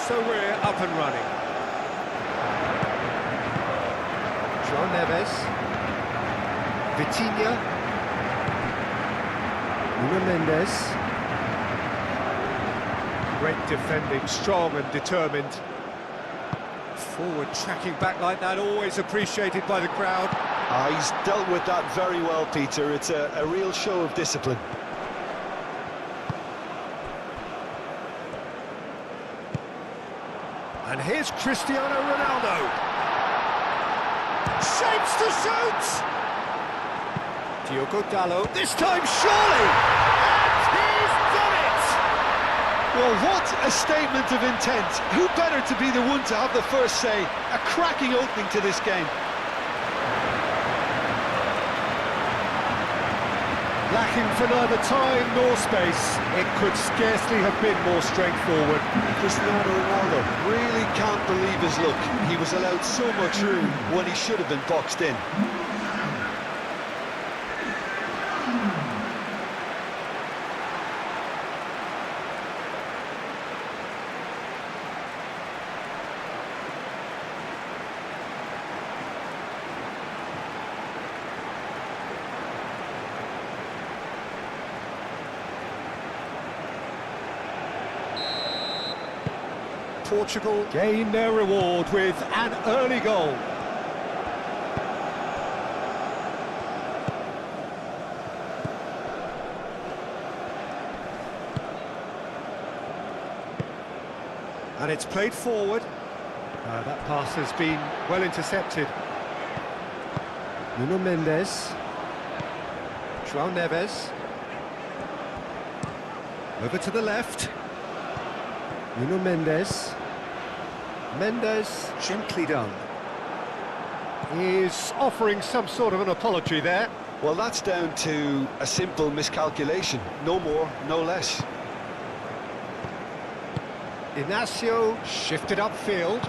So we're up and running. João Neves. Vitinha. Nuno Mendes. Great defending, strong and determined. Forward tracking back like that, always appreciated by the crowd. He's dealt with that very well, Peter. It's a real show of discipline. And here's Cristiano Ronaldo. Shapes to shoot! Diogo Dalot, this time surely! And he's done it! Well, what a statement of intent. Who better to be the one to have the first say? A cracking opening to this game. Lacking for neither time nor space. It could scarcely have been more straightforward. Cristiano Ronaldo really can't believe his luck. He was allowed so much room when he should have been boxed in. Portugal gain their reward with an early goal. And it's played forward. That pass has been well intercepted. Nuno Mendes. João Neves. Over to the left. Nuno Mendes. Mendes. Gently done. He's offering some sort of an apology there. Well, that's down to a simple miscalculation. No more, no less. Inacio shifted upfield.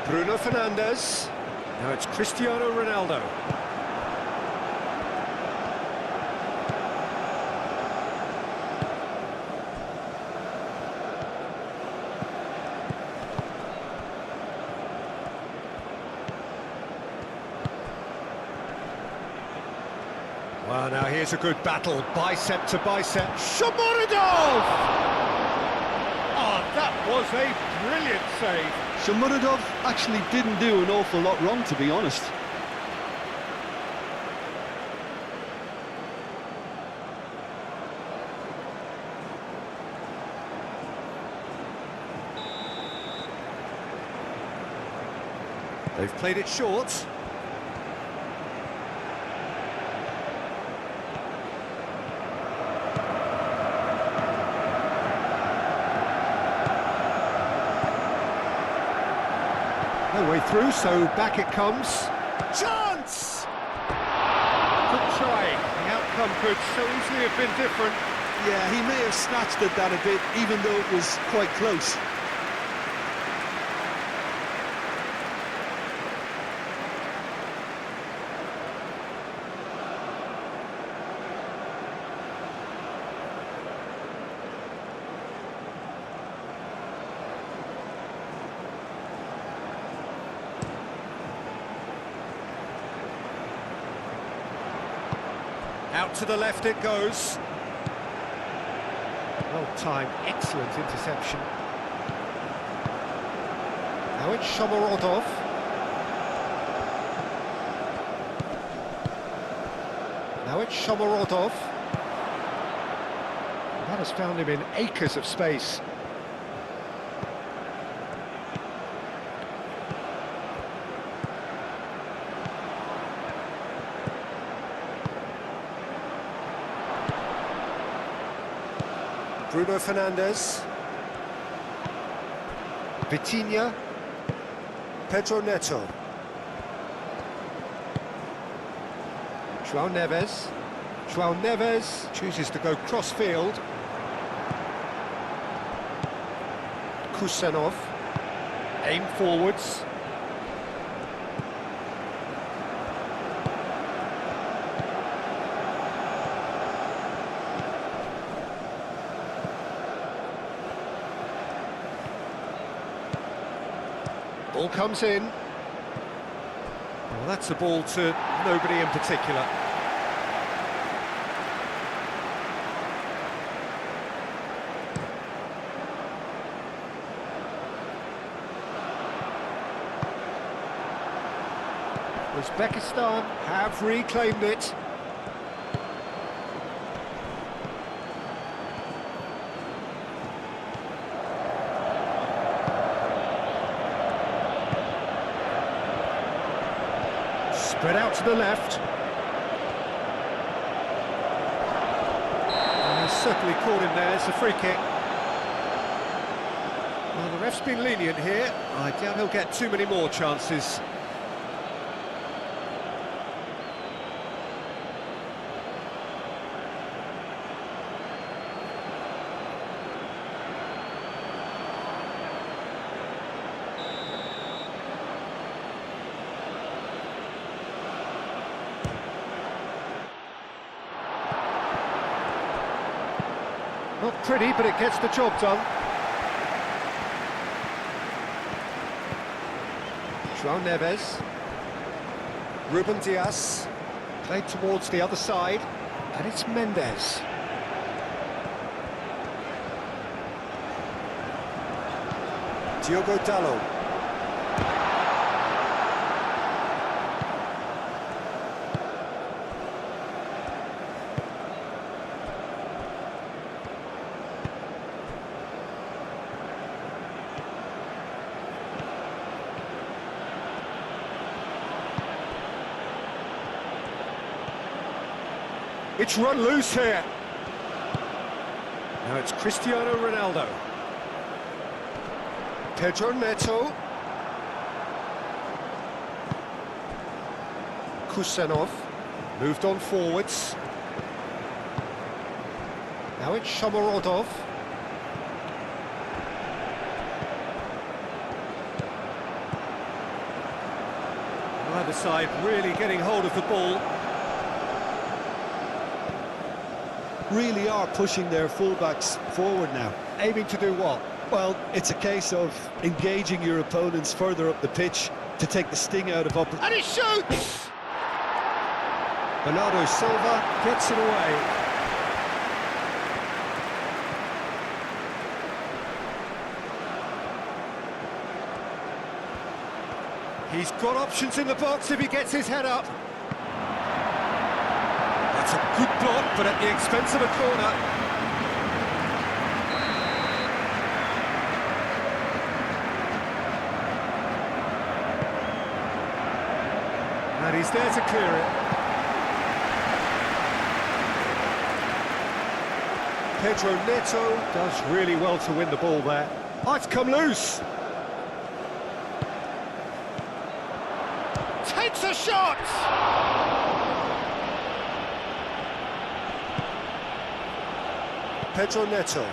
Bruno Fernandes. Now it's Cristiano Ronaldo. Well, now here's a good battle, bicep to bicep. Shomurodov! Oh, that was a brilliant save. Shomurodov actually didn't do an awful lot wrong, to be honest. They've played it short. No way through, so back it comes. Chance! Good try. The outcome could so easily have been different. Yeah, he may have snatched at that a bit, even though it was quite close. Out to the left it goes. Well timed, excellent interception. Now it's Shomurodov. Now it's Shomurodov. That has found him in acres of space. Bruno Fernandes. Vitinha. Pedro Neto. João Neves. João Neves chooses to go cross-field. Kusanov. Aim forwards. Ball comes in. Well, that's a ball to nobody in particular. Uzbekistan have reclaimed it. Spread out to the left. And he's certainly caught him there. It's a free kick. Well, the ref's been lenient here. I doubt he'll get too many more chances. Not pretty, but it gets the job done. João Neves. Ruben Dias. Played towards the other side. And it's Mendes. Diogo Dalot. It's run loose here. Now it's Cristiano Ronaldo. Pedro Neto. Kusenov. Moved on forwards. Now it's Shomorodov. Either side really getting hold of the ball. Really are pushing their fullbacks forward now. Aiming to do what? Well, it's a case of engaging your opponents further up the pitch to take the sting out of And he shoots! Bernardo Silva gets it away. He's got options in the box if he gets his head up. That's a good block, but at the expense of a corner. And he's there to clear it. Pedro Neto Does really well to win the ball there. Oh, it's come loose. takes a shot! Pedro Neto.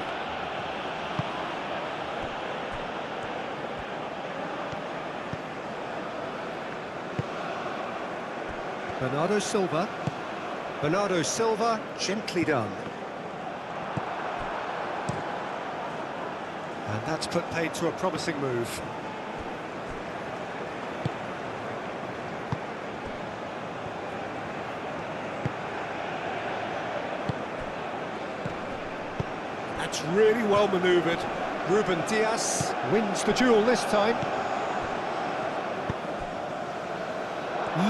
Bernardo Silva. Bernardo Silva, gently done. And that's put paid to a promising move. That's really well manoeuvred. Ruben Dias wins the duel this time.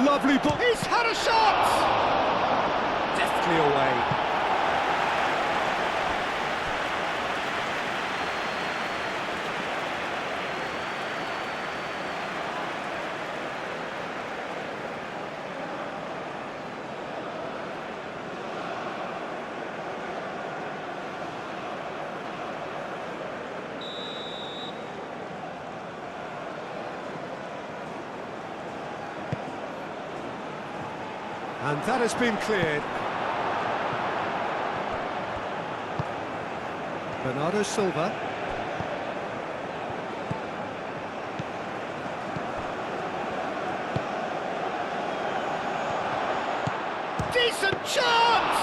Lovely ball. He's had a shot! Deftly away. And that has been cleared. Bernardo Silva. Decent chance!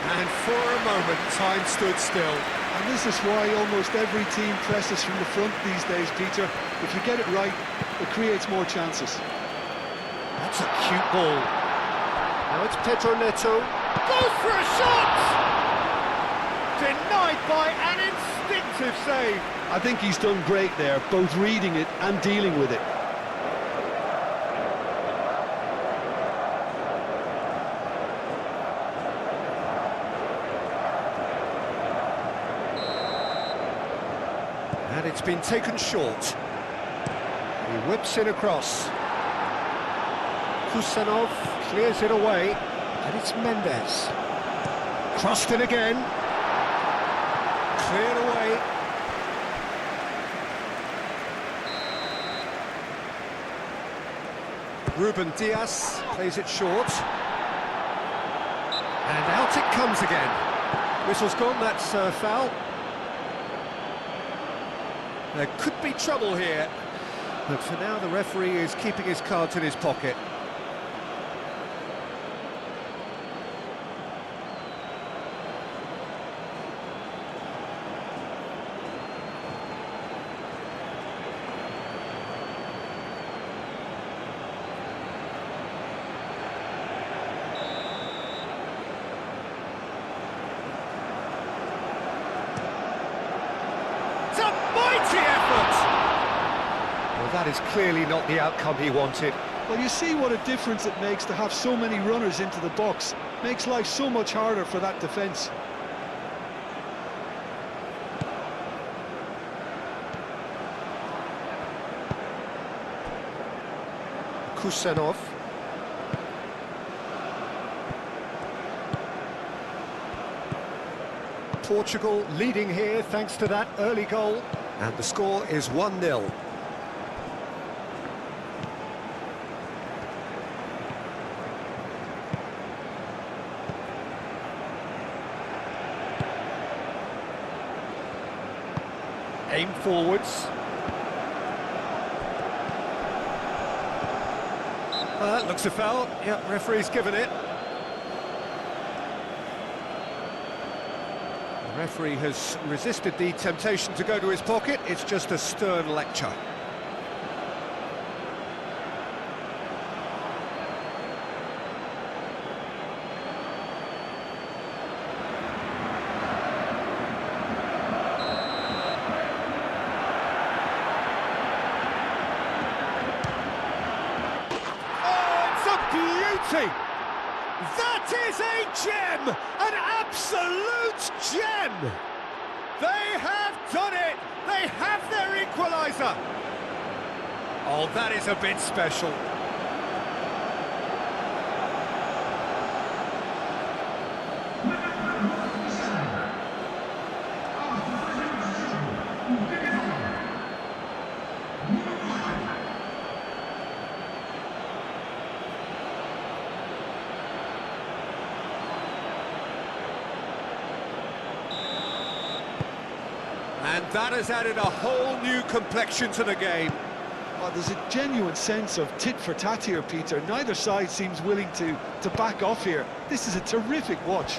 And for a moment, time stood still. And this is why almost every team presses from the front these days, Peter. If you get it right, it creates more chances. That's a cute ball. Now it's Pedro Neto. Goes for a shot! Denied by an instinctive save. I think he's done great there, both reading it and dealing with it. And it's been taken short. He whips it across. Kusanov clears it away. And it's Mendes. Crossed in again. Cleared away. Ruben Dias plays it short. And out it comes again. Whistle's gone, that's a foul. There could be trouble here, but for now the referee is keeping his cards in his pocket. It's a mighty effort! Well, that is clearly not the outcome he wanted. Well, you see what a difference it makes to have so many runners into the box. Makes life so much harder for that defence. Kusanov. Portugal leading here thanks to that early goal. And the score is 1-0. Aim forwards. Well, that looks a foul. Yep, referee's given it. The referee has resisted the temptation to go to his pocket. It's just a stern lecture. Beauty! That is a gem! An absolute gem! They have done it! They have their equaliser! Oh, that is a bit special. And that has added a whole new complexion to the game. Oh, there's a genuine sense of tit for tat here, Peter. Neither side seems willing to back off here. This is a terrific watch.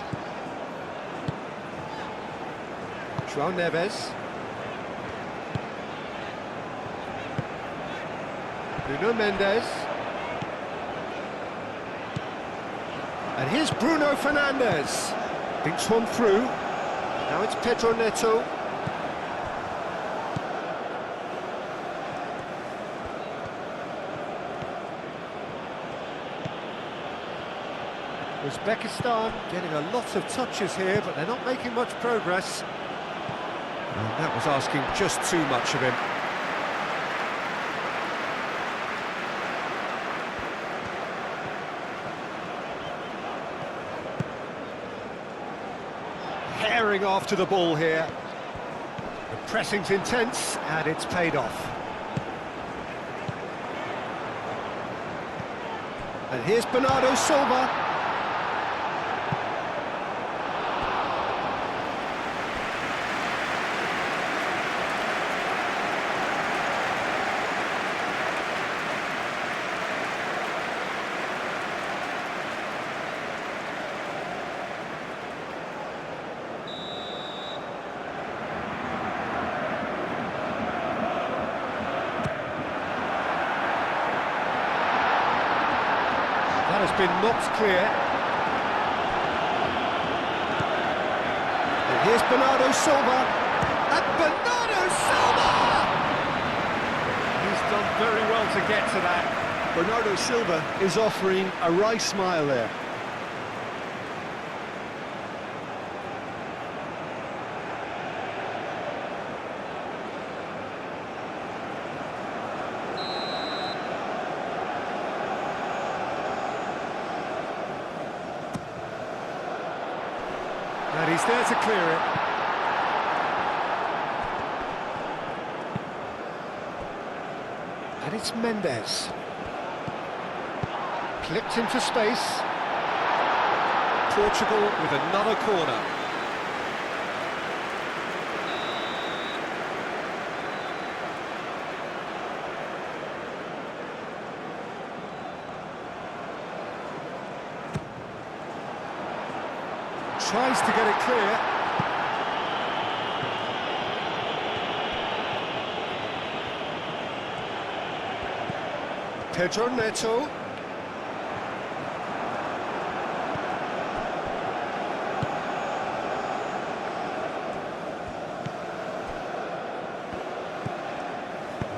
João Neves. Nuno Mendes. And here's Bruno Fernandes. Thinks one through. Now it's Pedro Neto. Uzbekistan getting a lot of touches here, but they're not making much progress. And that was asking just too much of him. Herring after the ball here. The pressing's intense, and it's paid off. And here's Bernardo Silva. been knocked clear. And here's Bernardo Silva. And Bernardo Silva! He's done very well to get to that. Bernardo Silva is offering a wry smile there. And he's there to clear it. And it's Mendes. Clipped into space. Portugal with another corner. Tries to get it clear. Pedro Neto.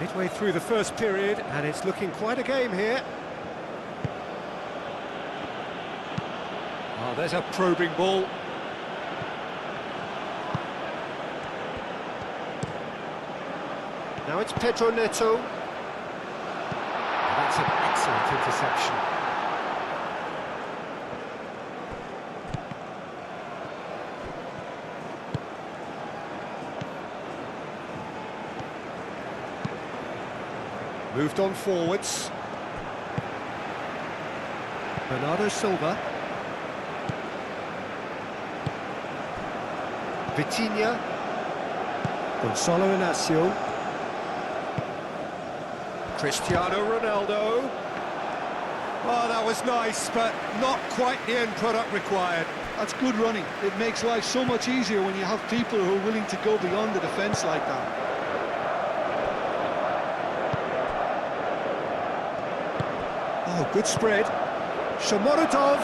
Midway through the first period, and it's looking quite a game here. Oh, there's a probing ball. Now it's Pedro Neto. That's an excellent interception. Moved on forwards. Bernardo Silva. Vitinha. Gonzalo Inacio. Cristiano Ronaldo. Oh, that was nice, but not quite the end product required. That's good running. It makes life so much easier when you have people who are willing to go beyond the defence like that. Oh, good spread. Shomurodov.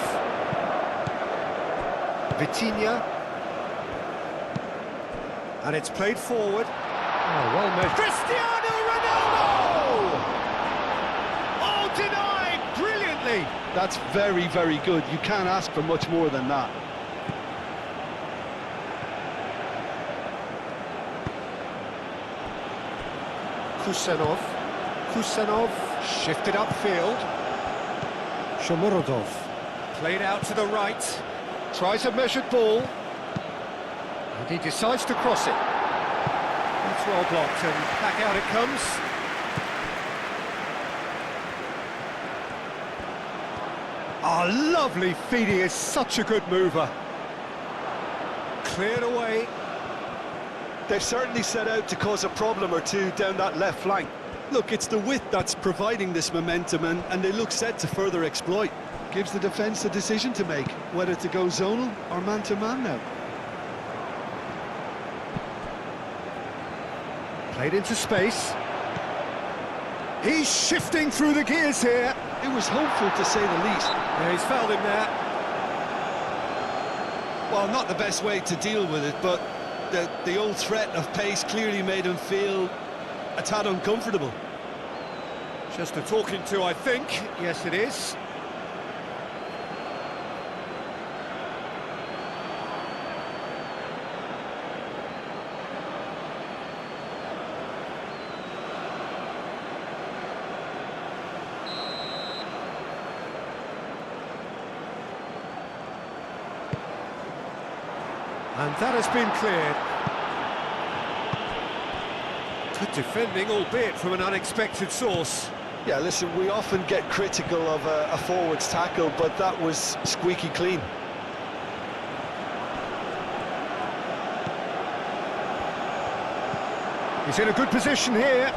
Vitinha. And it's played forward. Oh, well measured. Cristiano Ronaldo! Oh, denied brilliantly. That's very, very good. You can't ask for much more than that. Kusanov. Kusanov shifted upfield. Shomurodov. Played out to the right. Tries a measured ball. And he decides to cross it. That's well blocked, and back out it comes. Oh, lovely feed. He is such a good mover. Cleared away. They've certainly set out to cause a problem or two down that left flank. Look, it's the width that's providing this momentum, and they look set to further exploit. Gives the defence a decision to make, whether to go zonal or man-to-man now. Played into space. He's shifting through the gears here. It was hopeful, to say the least. Yeah, he's fouled him there. Well, not the best way to deal with it, but the old threat of pace clearly made him feel a tad uncomfortable. Just a talking to, I think. Yes, it is. And that has been cleared. Good defending, albeit from an unexpected source. Yeah, listen, we often get critical of a forward's tackle, but that was squeaky clean. He's in a good position here.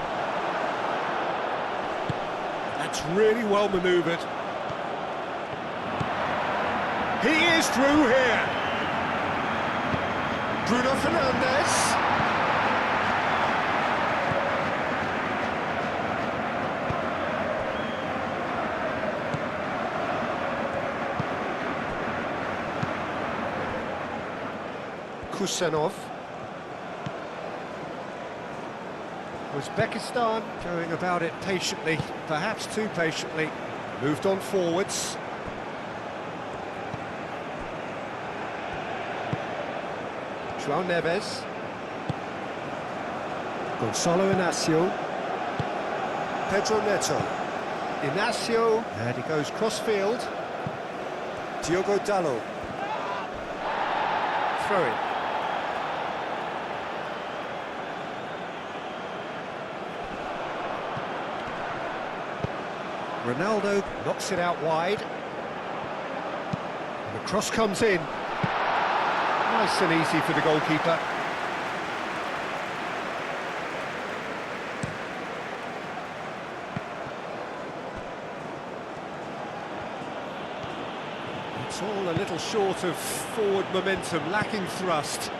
That's really well manoeuvred. He is through here. Bruno Fernandes. Kusanov. Uzbekistan going about it patiently, perhaps too patiently. Moved on forwards. João Neves. Gonçalo Inácio. Pedro Neto. Inácio, and he goes cross-field. Diogo Dalot. Throw in. Ronaldo knocks it out wide. And the cross comes in. Nice and easy for the goalkeeper. It's all a little short of forward momentum, lacking thrust.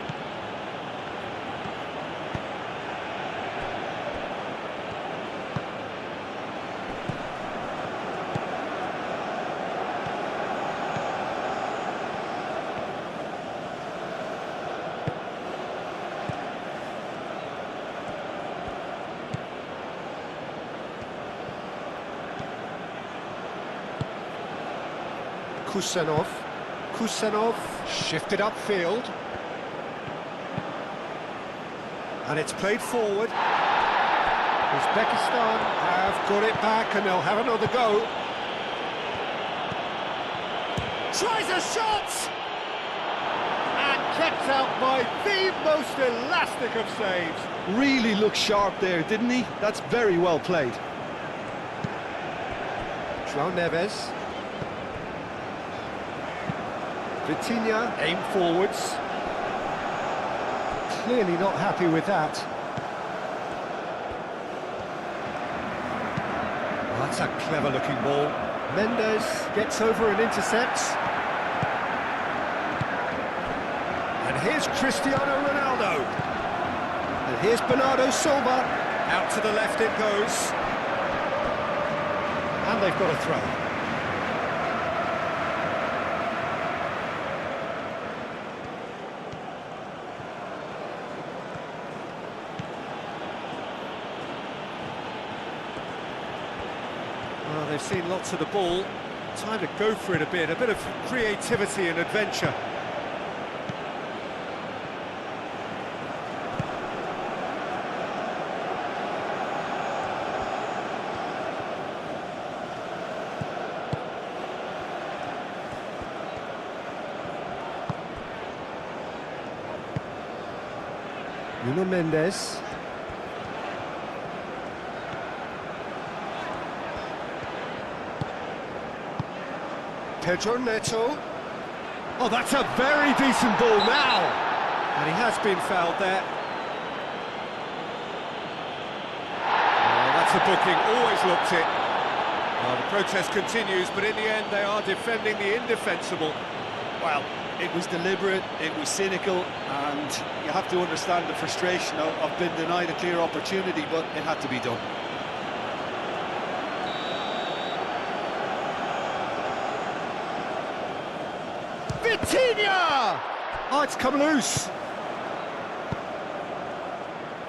Kusanov shifted upfield, and it's played forward. Uzbekistan have got it back, and they'll have another go. Tries a shot, and kept out by the most elastic of saves. Really looked sharp there, didn't he? That's very well played. João Neves. Vitinha aim forwards. Clearly not happy with that. Oh, that's a clever looking ball. Mendes gets over and intercepts. And here's Cristiano Ronaldo. And here's Bernardo Silva. Out to the left it goes. And they've got a throw. Well, they've seen lots of the ball. Time to go for it a bit of creativity and adventure. Nuno Mendes. Pedro Neto. Oh, that's a very decent ball now. And he has been fouled there. Oh, that's a booking, always looked it. Well, the protest continues, but in the end they are defending the indefensible. Well, it was deliberate, it was cynical, and you have to understand the frustration of being denied a clear opportunity, but it had to be done. Vitinha! Oh, it's come loose.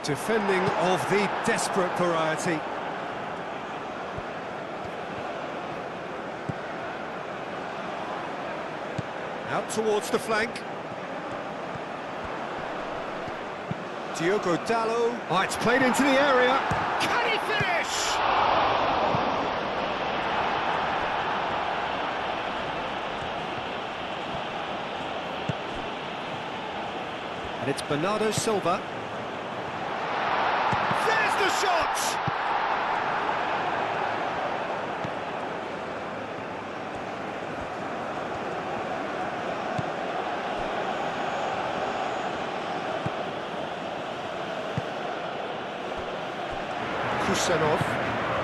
Defending of the desperate variety. Out towards the flank. Diogo Dalot. Oh, it's played into the area. Can he finish? And it's Bernardo Silva. There's the shot!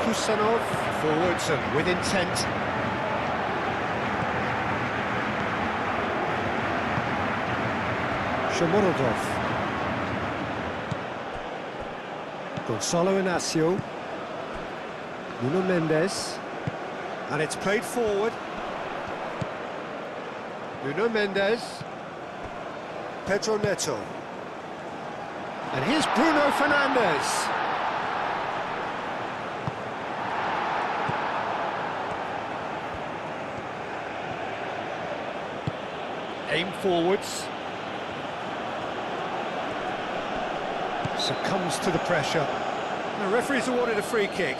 Kusanov forwards and with intent. Shomurodov. Gonçalo Inácio. Nuno Mendes. And it's played forward. Nuno Mendes. Pedro Neto. And here's Bruno Fernandes. Aim forwards. Succumbs to the pressure. The referee's awarded a free kick.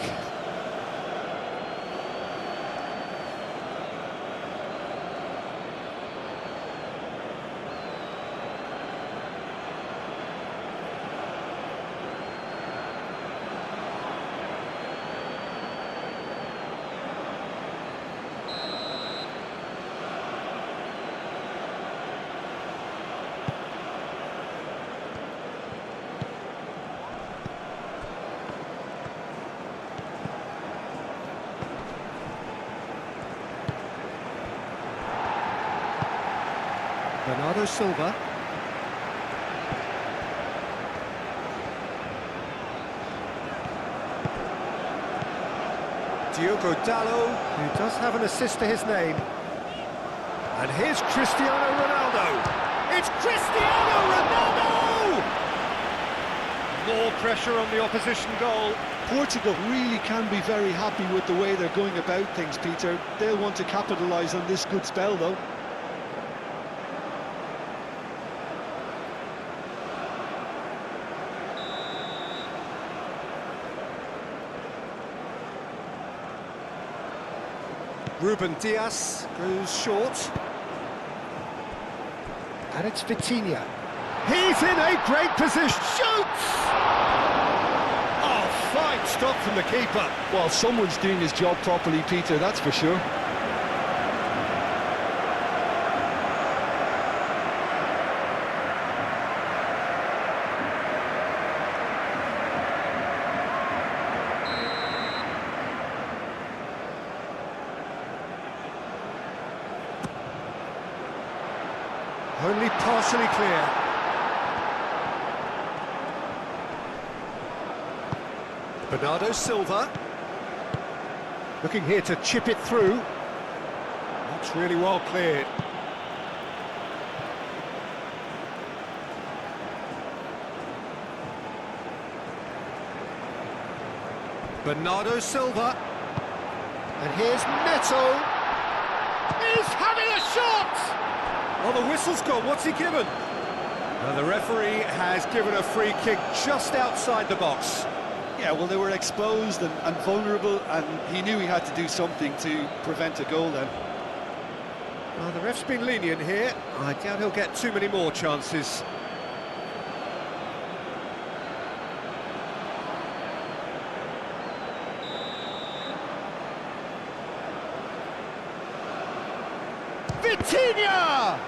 Bernardo Silva. Diogo Dalot, who does have an assist to his name. And here's Cristiano Ronaldo. It's Cristiano Ronaldo! More pressure on the opposition goal. Portugal really can be very happy with the way they're going about things, Peter. They'll want to capitalise on this good spell, though. Ruben Dias goes short. And it's Vitinha. He's in a great position. Shoots! Oh, fine stop from the keeper. Well, someone's doing his job properly, Peter, that's for sure. Only partially clear. Bernardo Silva. Looking here to chip it through. That's really well cleared. Bernardo Silva. And here's Neto. He's having a shot! Oh, the whistle's gone. What's he given? Well, the referee has given a free kick just outside the box. Yeah, well, they were exposed and vulnerable, and he knew he had to do something to prevent a goal then. Well, the ref's been lenient here. I doubt he'll get too many more chances. Vitinha!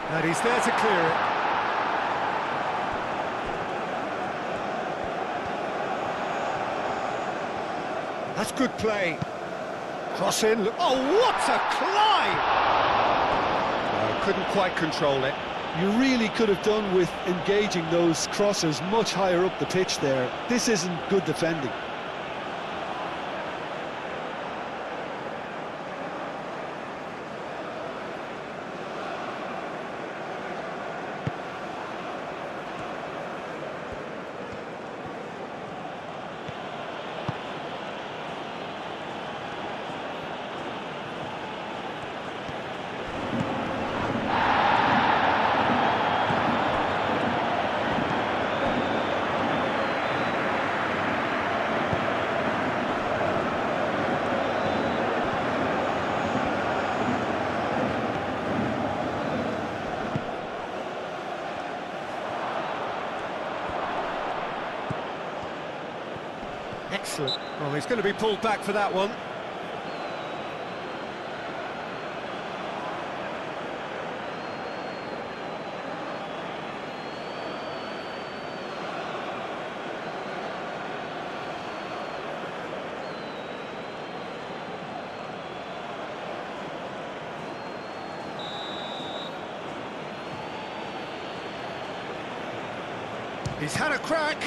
And he's there to clear it. That's good play. Cross in. Look. Oh, what a climb! Couldn't quite control it. You really could have done with engaging those crossers much higher up the pitch there. This isn't good defending. Excellent. Well, he's going to be pulled back for that one. He's had a crack.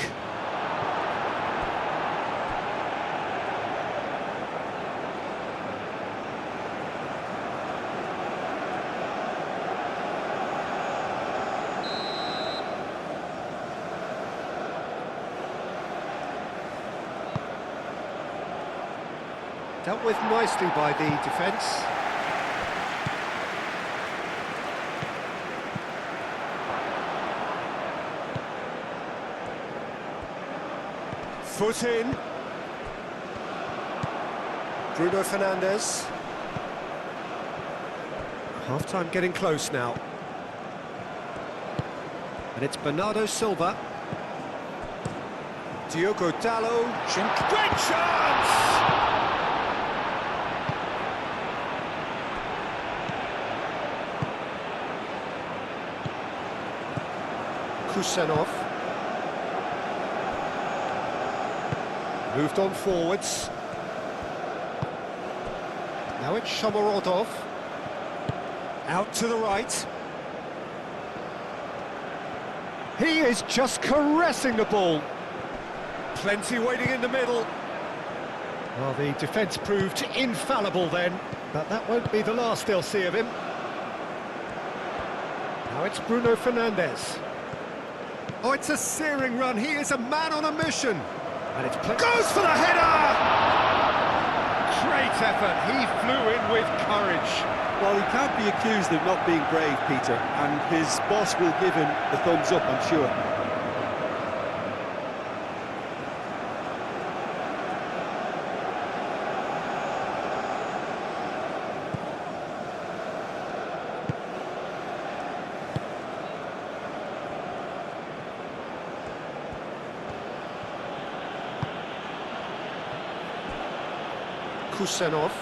Dealt with nicely by the defence. Foot in. Bruno Fernandes. Half-time getting close now. And it's Bernardo Silva. Diogo Dalot. Great chance! Kusenov. Moved on forwards. Now it's Shomorodov. Out to the right. He is just caressing the ball. Plenty waiting in the middle. Well, the defence proved infallible then, but that won't be the last they'll see of him. Now it's Bruno Fernandes. Oh, it's a searing run. He is a man on a mission. And it's goes for the header! Great effort. He flew in with courage. Well, he can't be accused of not being brave, Peter, and his boss will give him the thumbs up, I'm sure. Kusenov.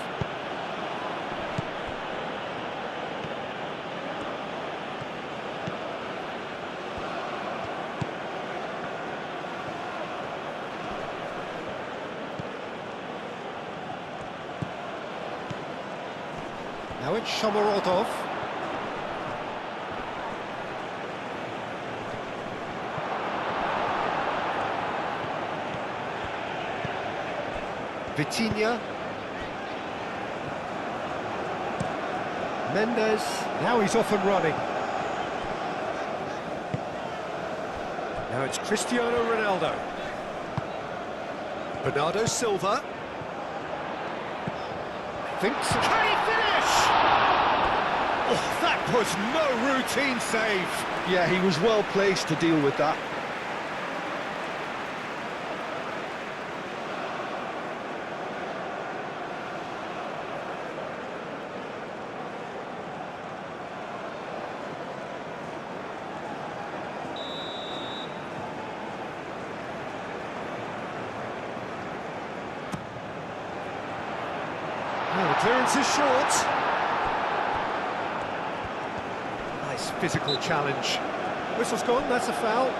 Now it's Shomorodov. Vitinha. Mendes, now he's off and running. Now it's Cristiano Ronaldo. Bernardo Silva. Thinks... Can he finish? Oh, that was no routine save. Yeah, he was well placed to deal with that. Oh, the clearance is short. Nice physical challenge. Whistle's gone, that's a foul.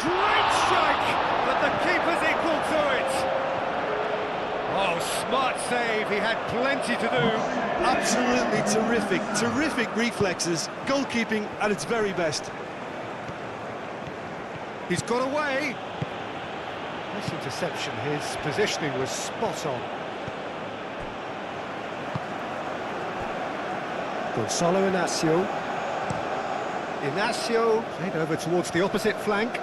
Great strike, but the keeper's equal to it. Oh, smart save, he had plenty to do. Absolutely terrific reflexes, goalkeeping at its very best. He's got away. Nice interception, his positioning was spot on. Gonzalo Inacio. Inacio played over towards the opposite flank.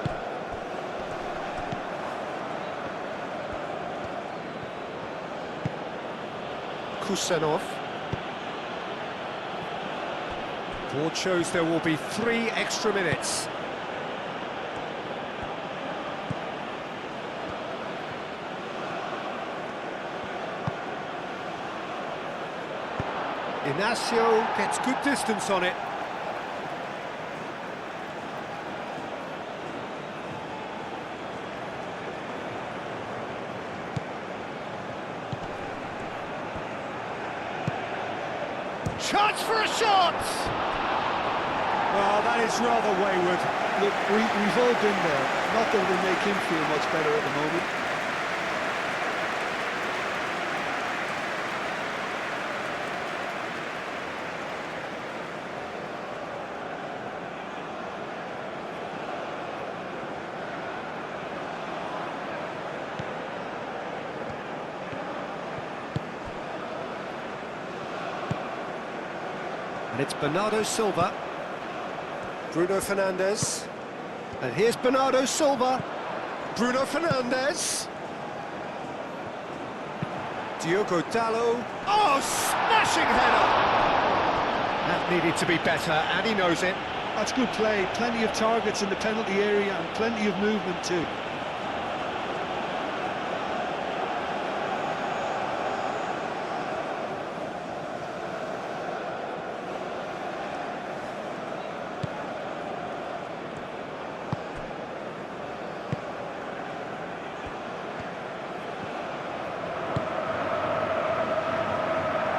Kusenov. Board shows there will be 3 extra minutes. Inacio gets good distance on it. Chance for a shot! Well, that is rather wayward. Look, we've all been there. Not that it'll make him feel much better at the moment. And it's Bernardo Silva. Bruno Fernandes. And here's Bernardo Silva. Bruno Fernandes. Diogo Dalot. Oh, smashing header! That needed to be better, and he knows it. That's good play. Plenty of targets in the penalty area and plenty of movement too.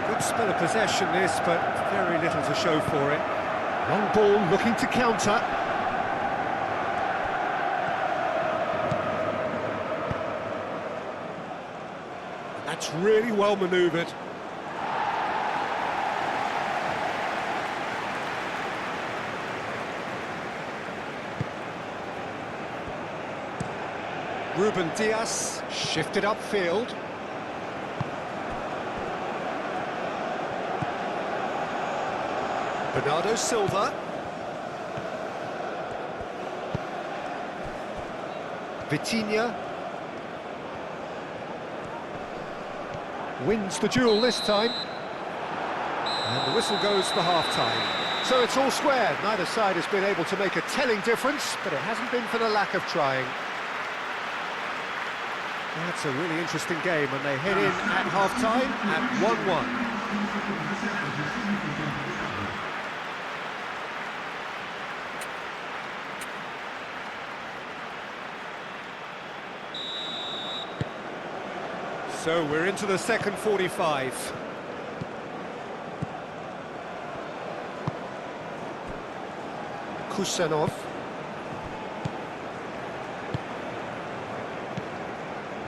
Good spell of possession this, but very little to show for it. Long ball looking to counter. That's really well manoeuvred. Ruben Dias. Shifted upfield. Bernardo Silva. Vitinha. Wins the duel this time. And the whistle goes for half-time. So it's all square. Neither side has been able to make a telling difference, but it hasn't been for the lack of trying. That's a really interesting game, and they head in at half-time at 1-1. So we're into the second 45. Kusanov.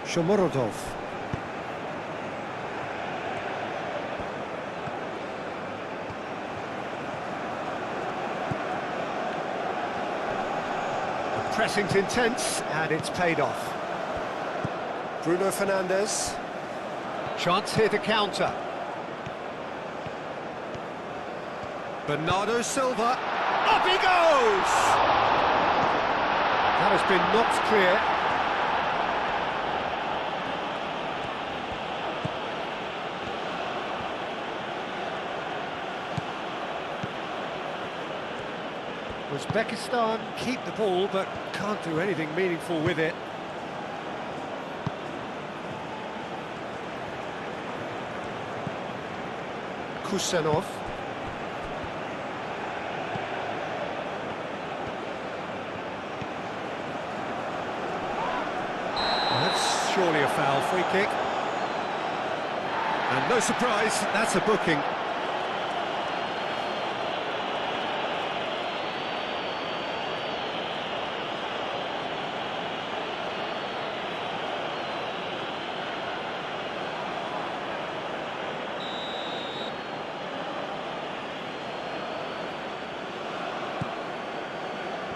Shomorodov. The pressing's intense, and it's paid off. Bruno Fernandes. Chance here to counter. Bernardo Silva. Up he goes! That has been knocked clear. Uzbekistan keep the ball, but can't do anything meaningful with it. Kusanov. That's surely a foul. Free kick. And no surprise, that's a booking.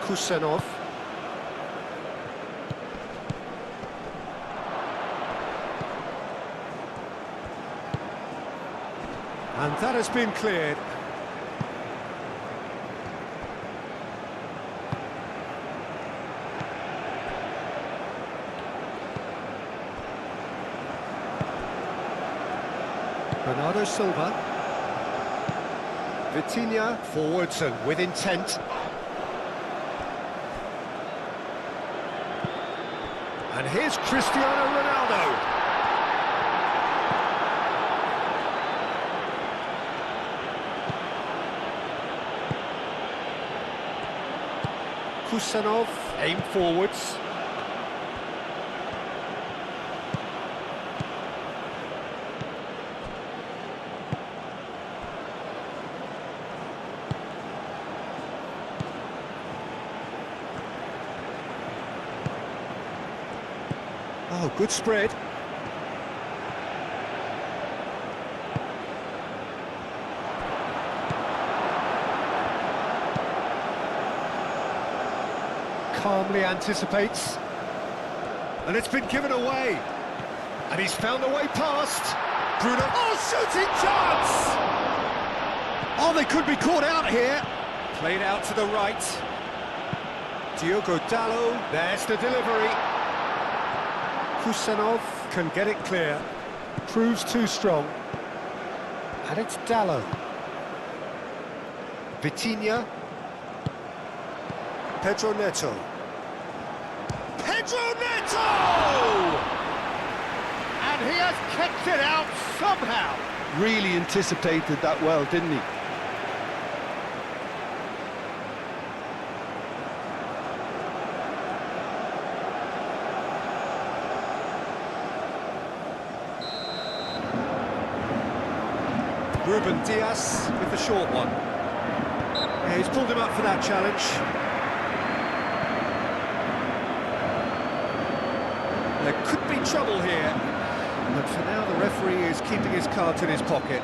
Kusanov. And that has been cleared. Bernardo Silva. Vitinha forwards and with intent. And here's Cristiano Ronaldo. Kusanov. Aim forwards. Oh, good spread. Calmly anticipates. And it's been given away. And he's found a way past. Bruno. Oh, shooting chance! Oh, they could be caught out here. Played out to the right. Diogo Dalot. There's the delivery. Kusanov can get it clear. Proves too strong. And it's Dalot. Vitinha. Pedro Neto. Pedro Neto! And he has kept it out somehow. Really anticipated that well, didn't he? Ruben Dias with the short one. Yeah, he's pulled him up for that challenge. There could be trouble here, but for now the referee is keeping his cards in his pocket.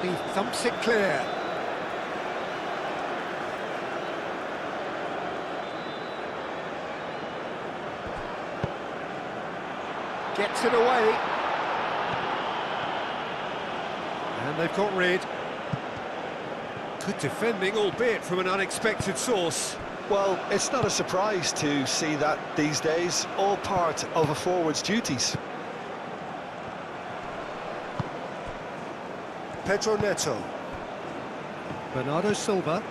He thumps it clear. Gets it away. And they've got rid. Good defending, albeit from an unexpected source. Well, it's not a surprise to see that these days, all part of a forward's duties. Pedro Neto. Bernardo Silva.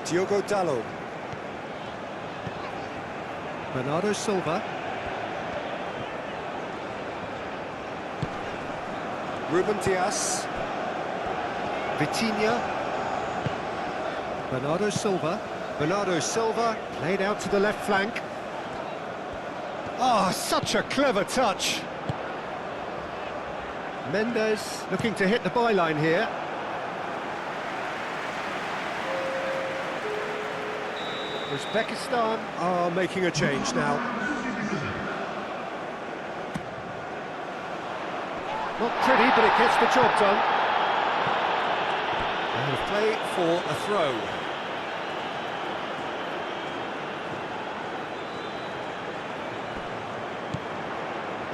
Diogo Dalot. Bernardo Silva. Ruben Dias. Vitinha. Bernardo Silva. Bernardo Silva played out to the left flank. Oh, such a clever touch. Mendes looking to hit the byline here. Uzbekistan are making a change now. Not pretty, but it gets the job done. And play for a throw.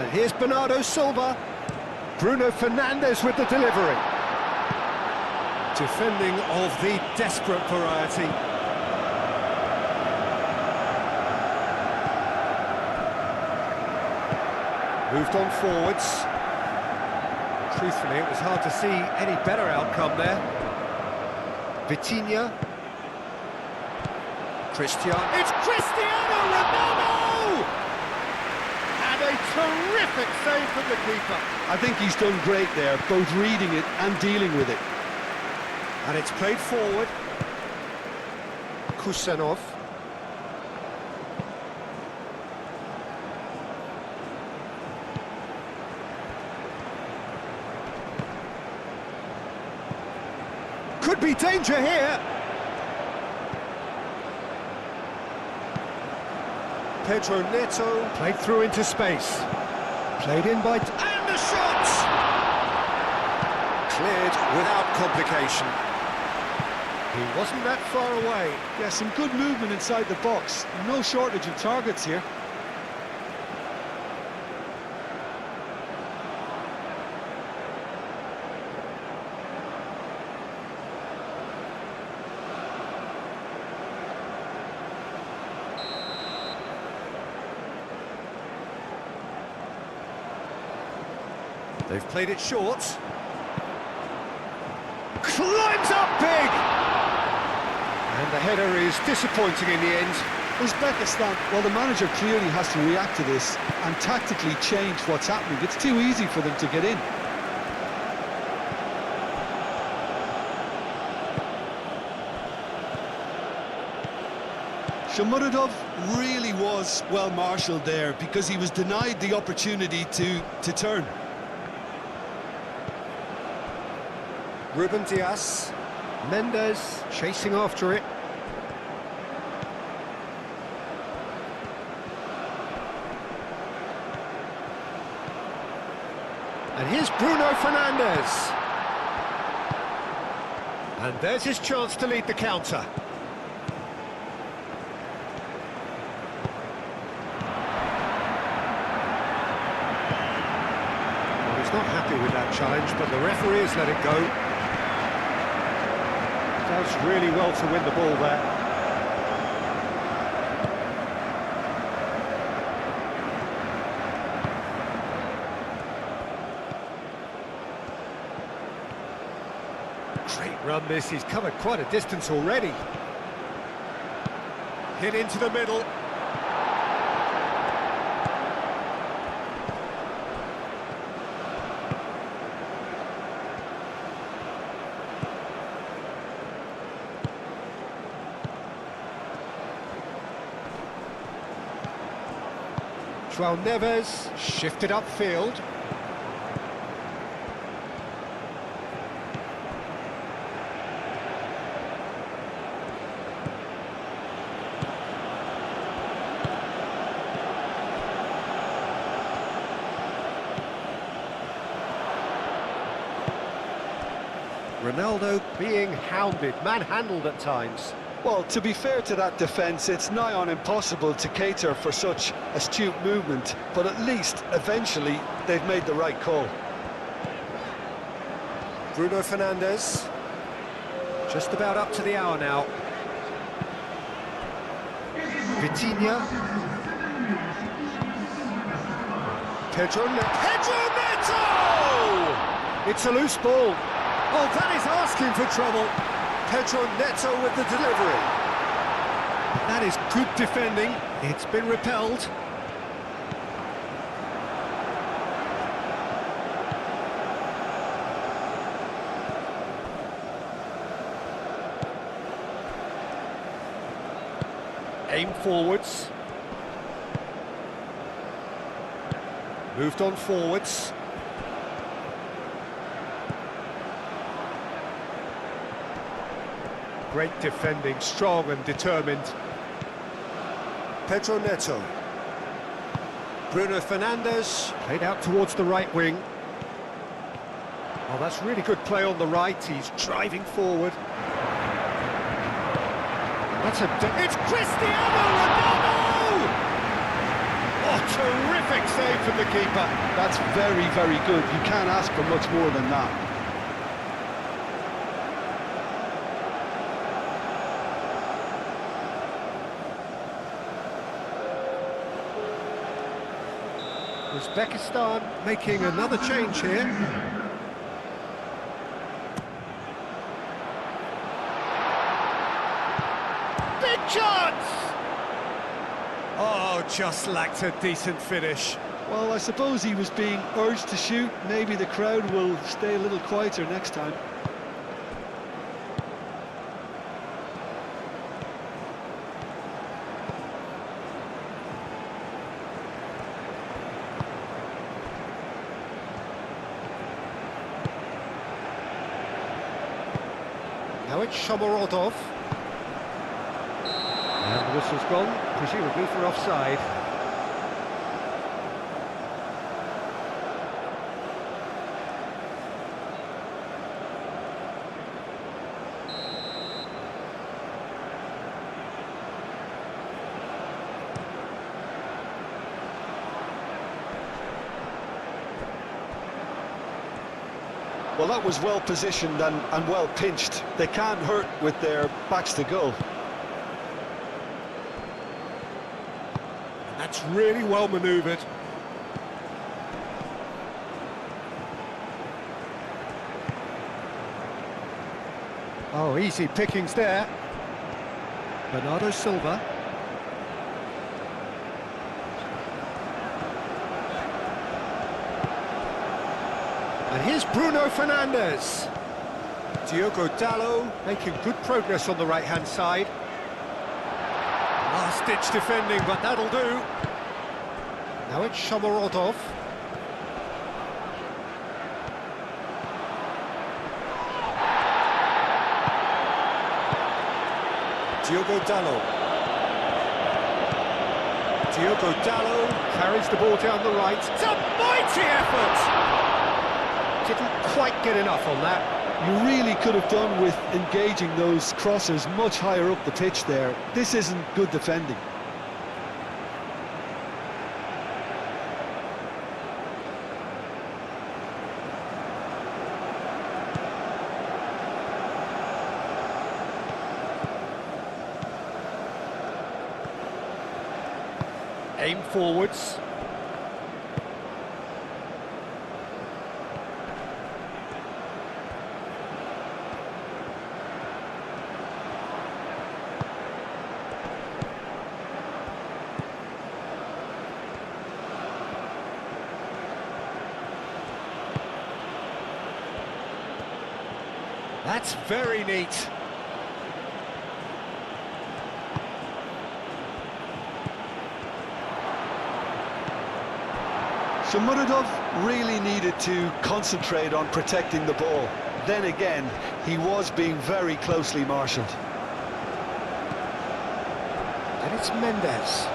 And here's Bernardo Silva. Bruno Fernandes with the delivery. Defending of the desperate variety. Moved on forwards. Truthfully, it was hard to see any better outcome there. Vitinha. Cristiano. It's Cristiano Ronaldo! And a terrific save from the keeper. I think he's done great there, both reading it and dealing with it. And it's played forward. Kusanov. Could be danger here. Pedro Neto played through into space. Played in by... And the shot! Cleared without complication. He wasn't that far away. Yeah, some good movement inside the box. No shortage of targets here. They've played it short. Climbs up big! And the header is disappointing in the end. Uzbekistan, well, the manager clearly has to react to this and tactically change what's happening. It's too easy for them to get in. Shomurodov really was well marshalled there because he was denied the opportunity to turn. Ruben Dias. Mendes chasing after it. And here's Bruno Fernandes. And there's his chance to lead the counter. Well, he's not happy with that challenge, but the referee has let it go. Does really well to win the ball there. Great run this, he's covered quite a distance already. Hit into the middle. João Neves shifted upfield. Ronaldo being hounded, manhandled at times. Well, to be fair to that defence, it's nigh on impossible to cater for such astute movement, but at least, eventually, they've made the right call. Bruno Fernandes, just about up to the hour now. Vitinha. Pedro Neto! It's a loose ball. Oh, that is asking for trouble. Pedro Neto with the delivery. That is good defending. It's been repelled. Aim forwards. Moved on forwards. Great defending, strong and determined. Pedro Neto. Bruno Fernandes, played out towards the right wing. Oh, that's really good play on the right, he's driving forward. That's it's Cristiano Ronaldo! Oh, terrific save from the keeper. That's very, very good. You can't ask for much more than that. Uzbekistan making another change here. Big chance! Oh, just lacked a decent finish. Well, I suppose he was being urged to shoot. Maybe the crowd will stay a little quieter next time. Now it's Shomurodov. And the whistle's gone, presumably for offside. Well, that was well positioned and well pinched. They can't hurt with their backs to goal. That's really well manoeuvred. Oh, easy pickings there. Bernardo Silva. And here's Bruno Fernandes. Diogo Dalot making good progress on the right-hand side. Last-ditch defending, but that'll do. Now it's Shomorodov. Diogo Dalot. Diogo Dalot carries the ball down the right. It's a mighty effort! Didn't quite get enough on that. You really could have done with engaging those crossers much higher up the pitch there. This isn't good defending. Aim forwards. That's very neat. Shomurodov really needed to concentrate on protecting the ball. Then again, he was being very closely marshalled. And it's Mendes.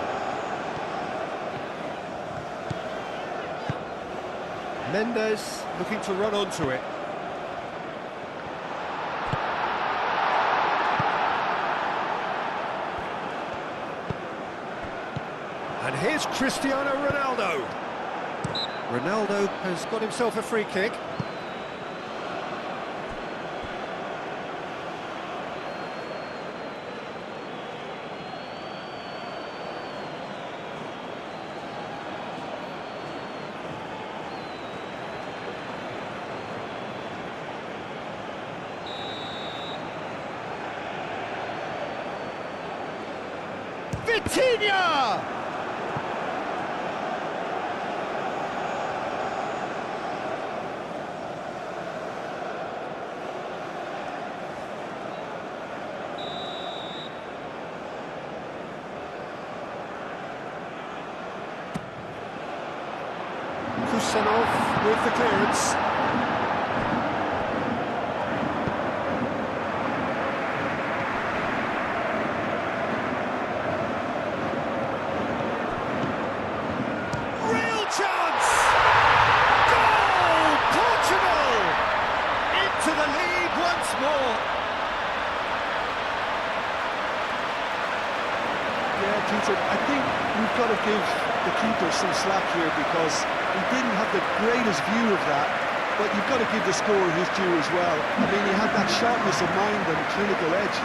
Mendes looking to run onto it. And here's Cristiano Ronaldo. Ronaldo has got himself a free kick. Vitinha! Kusanov with the clearance. Real chance! Goal! Portugal! Into the lead once more. Yeah, Peter, I think we've got to give the keeper some slack here because he didn't have the greatest view of that, but you've got to give the scorer his due as well. I mean, he had that sharpness of mind and clinical edge.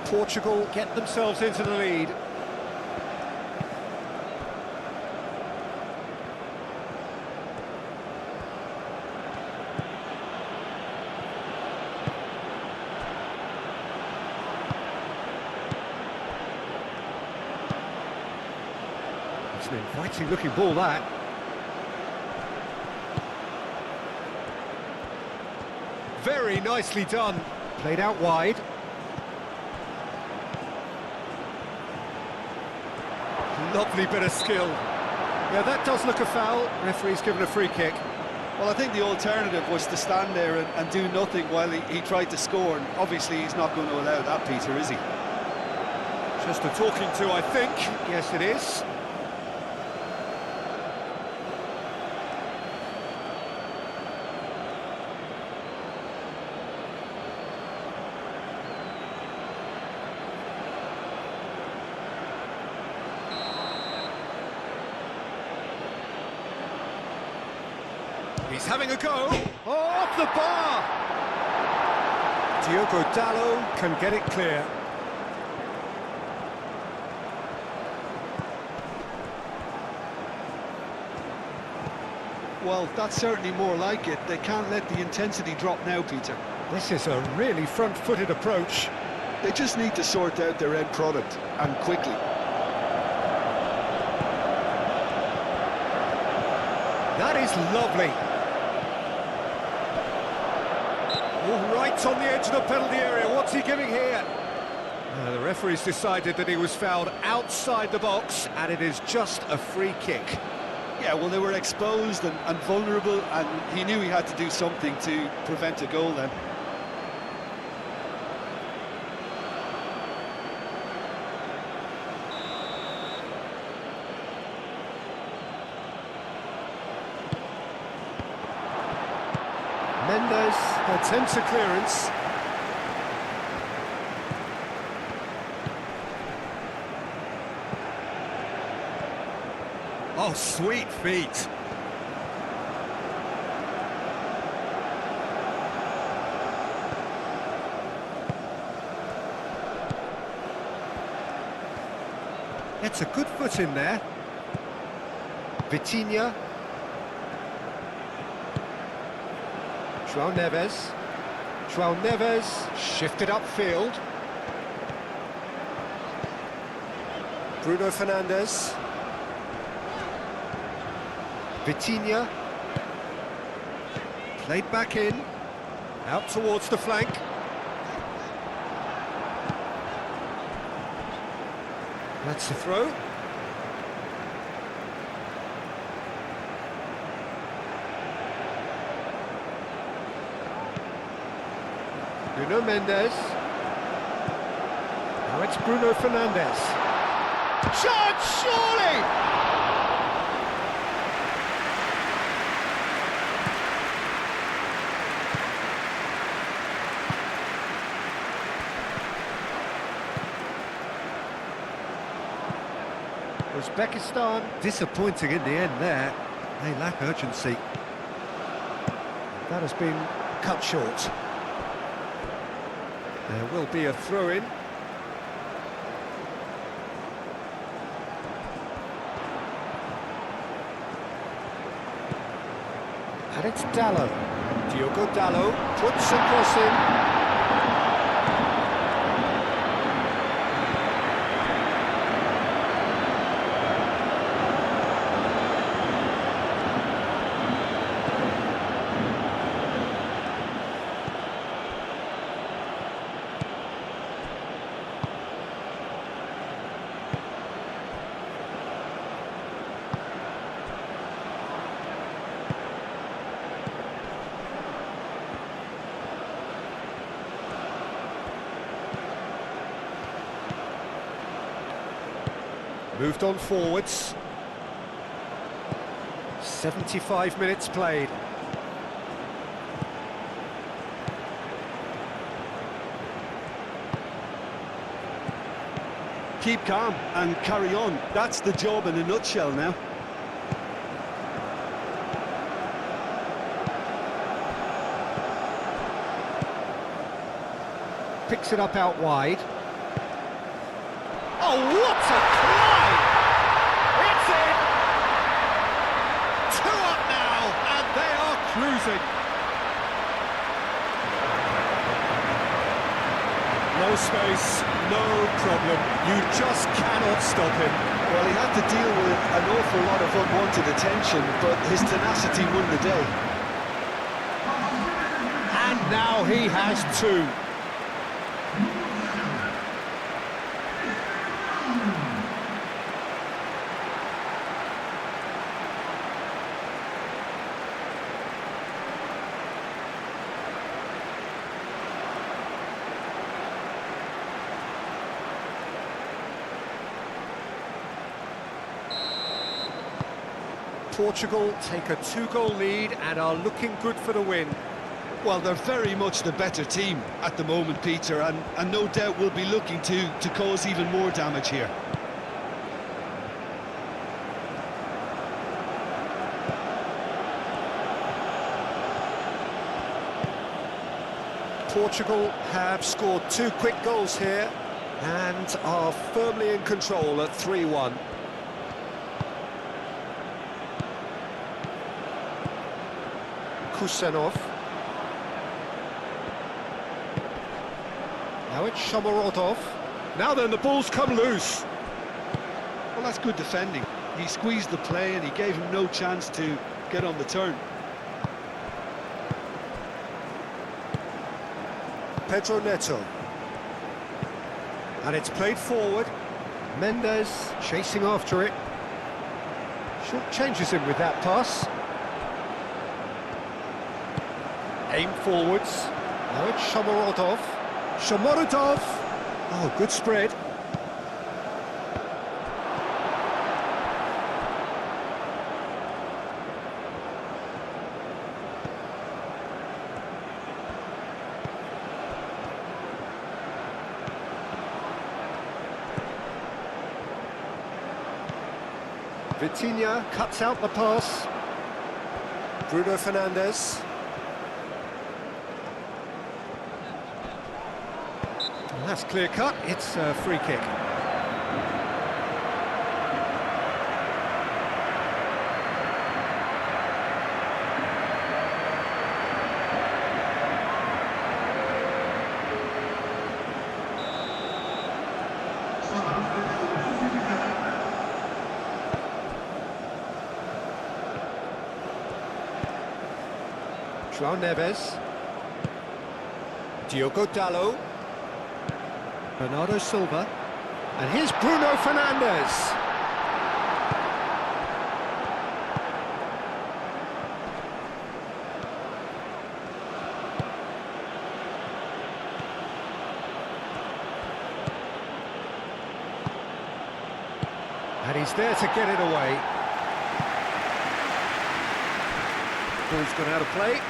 Portugal get themselves into the lead. It's an inviting looking ball, that. Very nicely done. Played out wide. Lovely bit of skill. Yeah, that does look a foul. Referee's given a free kick. Well, I think the alternative was to stand there and do nothing while he tried to score, and obviously he's not going to allow that, Peter, is he? Just a talking to, I think. Yes, it is. He's having a go. Oh, off the bar! Diogo Dalot can get it clear. Well, that's certainly more like it. They can't let the intensity drop now, Peter. This is a really front-footed approach. They just need to sort out their end product, and quickly. That is lovely. Oh, right on the edge of the penalty area. What's he giving here? The referee's decided that he was fouled outside the box, and it is just a free kick. Yeah, well, they were exposed and vulnerable, and he knew he had to do something to prevent a goal then. Mendes attempts a clearance. Oh, sweet feet. It's a good foot in there. Vitinha. João Neves. João Neves shifted upfield. Bruno Fernandes. Vitinha. Played back in. Out towards the flank. That's the throw. Bruno Mendes. Now it's Bruno Fernandes. Chance, surely! Uzbekistan disappointing in the end there. They lack urgency. That has been cut short. There will be a throw-in. And it's Dalot. Diogo Dalot puts a cross in. Moved on forwards. 75 minutes played. Keep calm and carry on. That's the job in a nutshell now. Picks it up out wide. Oh, what a climb! It's in! 2 up now, and they are cruising. No space, no problem. You just cannot stop him. Well, he had to deal with an awful lot of unwanted attention, but his tenacity won the day. And now he has 2. Portugal take a 2-goal lead and are looking good for the win. Well, they're very much the better team at the moment, Peter, and no doubt will be looking to cause even more damage here. Portugal have scored 2 quick goals here and are firmly in control at 3-1. Kusenov. Now it's Shomorodov. Now then, the ball's come loose. Well, that's good defending. He squeezed the play and he gave him no chance to get on the turn. Pedro Neto. And it's played forward. Mendes chasing after it. Short changes him with that pass. Aim forwards. Now it's Shomorodov. Shomorodov! Oh, good spread. Vitinha cuts out the pass. Bruno Fernandes. That's clear cut, it's a free kick. João Neves. Diogo Dalot. Bernardo Silva. And here's Bruno Fernandes. And he's there to get it away. Ball's gone out of play.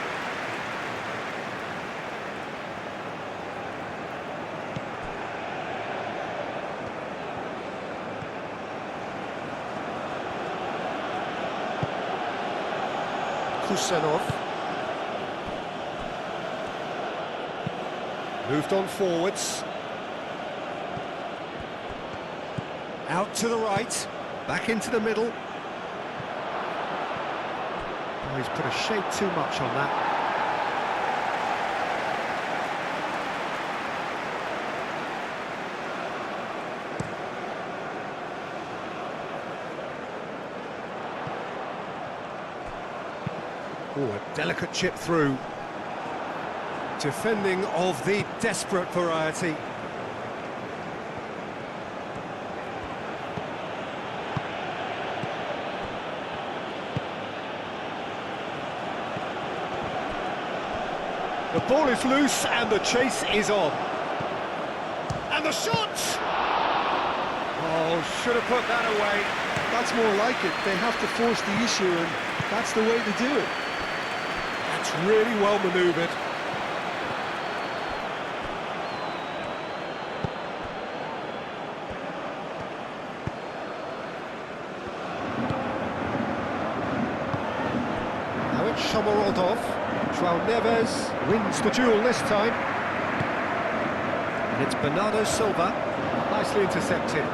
Kusenov. Moved on forwards. Out to the right. Back into the middle. Oh, he's put a shade too much on that. Oh, a delicate chip through. Defending of the desperate variety. The ball is loose and the chase is on. And the shot! Oh, should have put that away. That's more like it. They have to force the issue, and that's the way to do it. That's really well manoeuvred. Now it's Shomorodov. João Neves wins the duel this time. And it's Bernardo Silva. Nicely intercepted.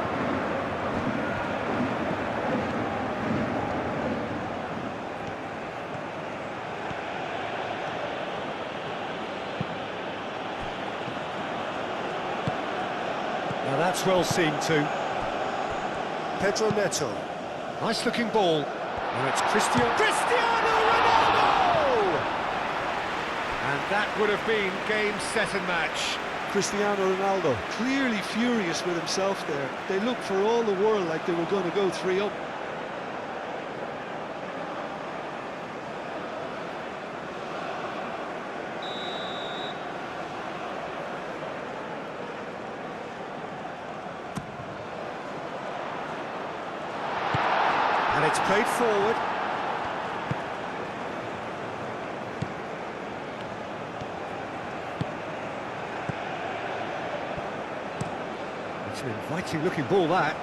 Now that's well seen too. Pedro Neto. Nice looking ball. Now it's Cristiano Ronaldo! And that would have been game, set and match. Cristiano Ronaldo, clearly furious with himself there. They looked for all the world like they were going to go 3-up. And it's played forward. It's an inviting looking ball, that.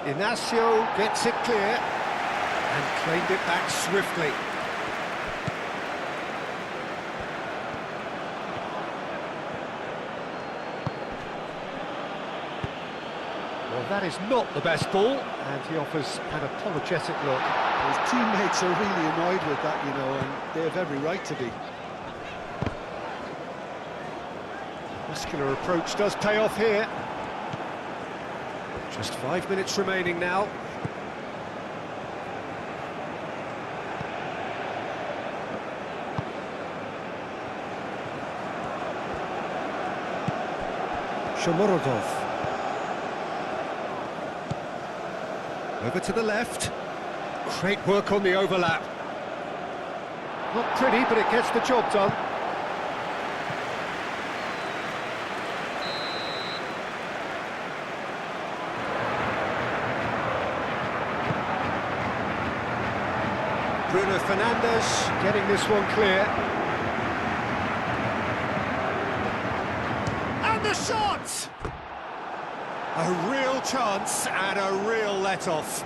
Inacio gets it clear and claimed it back swiftly. Well, that is not the best ball, and he offers an apologetic look. His teammates are really annoyed with that, you know, and they have every right to be. Muscular approach does pay off here. Just 5 minutes remaining now. Shomurodov. Over to the left. Great work on the overlap. Not pretty, but it gets the job done. Bruno Fernandes getting this one clear. And the shot! A real chance and a real let-off.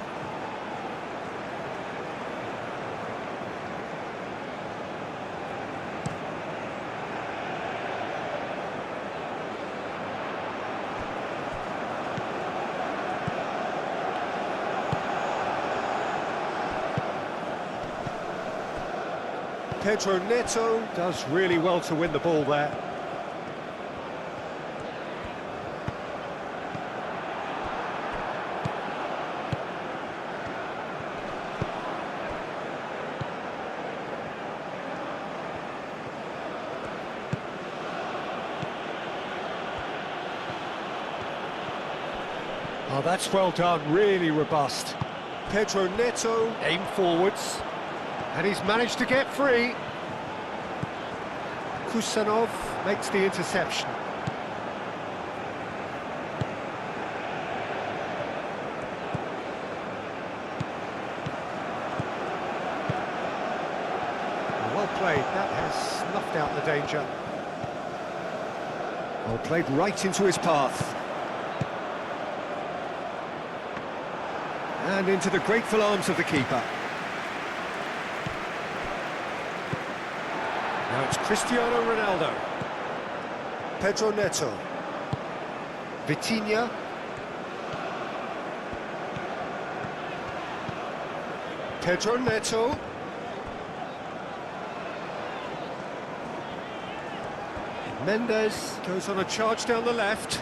Pedro Neto does really well to win the ball there. Oh, that's well done, really robust. Pedro Neto aim forwards. And he's managed to get free. Kusanov makes the interception. Well played, that has snuffed out the danger. Well played right into his path. And into the grateful arms of the keeper. Now it's Cristiano Ronaldo. Pedro Neto. Vitinha. Pedro Neto. Mendes goes on a charge down the left.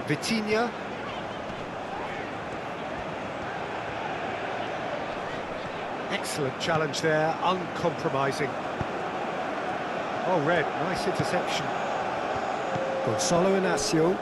Vitinha. Excellent challenge there, uncompromising. Oh, Red, nice interception. Gonzalo Inacio.